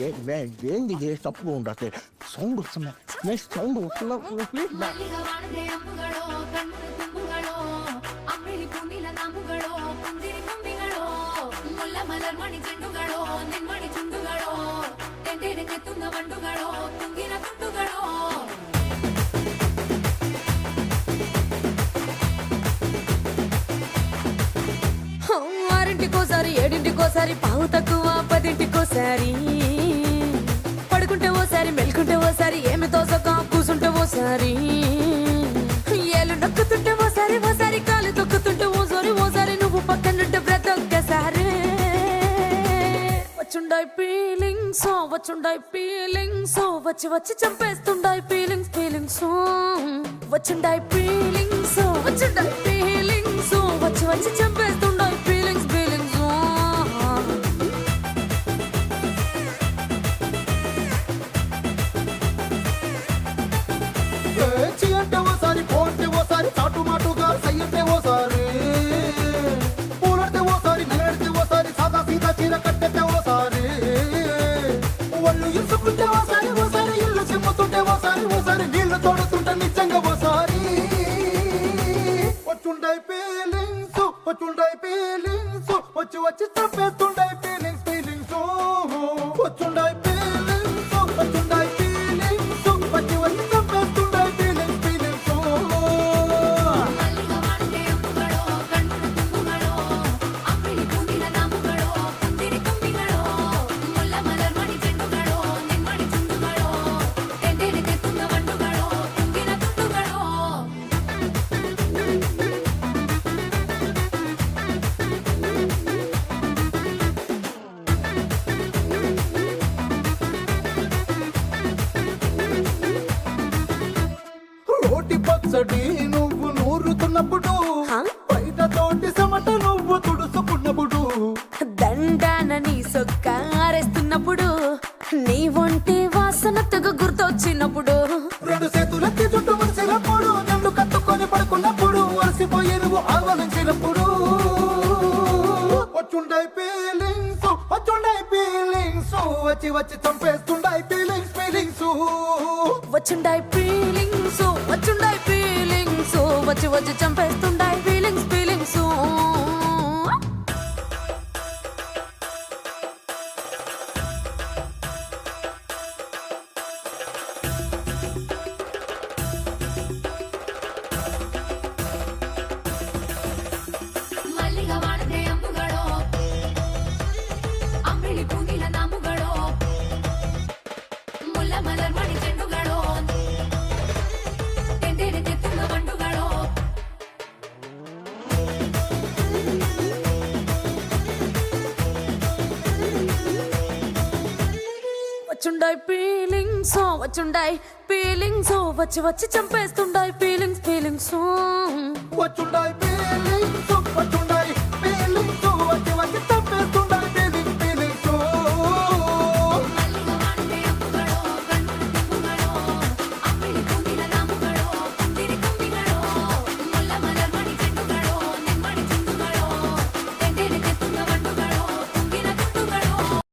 ఏంది ఇది తప్పుగా ఉండదు సౌండ్ వస్తున్నా నెక్స్ట్ సౌండ్ వస్తున్నా ప్లీజ్ ఆరింటికోసారి ఏడింటికోసారి పావు తక్కువ పదింటికోసారి పడుకుంటే ఓసారి మెలుకుంటే ఓసారి ఏమి తోసక కూసుంటే ఓసారి ఏళ్ళు నొక్కుతుంటే ఓసారి ఓసారి కాలు తొక్కుతుంటే ఓసారి నువ్వు పక్కనుంటే ప్రతి ఒక్కసారి వచ్చుండాయి ఫీలింగ్స్ వచ్చి వచ్చి చంపేస్తుండాయి ఫీలింగ్స్ వచ్చుండాయి ఫీలింగ్స్ వచ్చి వచ్చి చంపేస్తుండాయి ఫీలింగ్స్ అంటే ఓసారి పోంటే ఓసారి చాటు మాటుగా సయ్యంటే ఓసారి పూలంటే ఓసారి నగడితే ఓసారి సాదా సీదా చీర కట్టెతే ఓసారి ఒళ్ళు ఇసుకుంటే ఓసారి ఇల్లు చిమ్ముతుంటే ఓసారి నీళ్లు తోడుతుంటే నిజంగా ఓసారి వచ్చుండాయి ఫీలింగ్స్ వచ్చి వచ్చి చంపేస్తుండాయి ఫీలింగ్స్ వచ్చుండాయి ఫీలింగ్స్ వచ్చి వచ్చి చంపేస్తుండాయి ఫీలింగ్స్ రోటి పచ్చడి నువ్వు నూరుతున్నప్పుడు బయట తోటి సమట నువ్వు తుడుచుకున్నప్పుడు దండాన నీ సొక్క ఆరేస్తున్నప్పుడు నీ ఒంటి వాసన తెగ గుర్తొచ్చినప్పుడు రెండు చేతులెత్తి చుట్టూ మురిసినప్పుడు నన్ను కట్టుకొని పడుకున్నప్పుడు అలసిపోయి నువ్వు ఆవలించినప్పుడు వచ్చుండాయి ఫీలింగ్స్ వచ్చి వచ్చి చంపేస్తుండాయి ఫీలింగ్స్ వచ్చుండాయి ఫీలింగ్స్ వచ్చి వచ్చి చంపేస్తుండాయి ఫీలింగ్స్ వచ్చుండాయి ఫీలింగ్స్ వచ్చి వచ్చి చంపేస్తుండాయి ఫీలింగ్స్ వచ్చుండాయి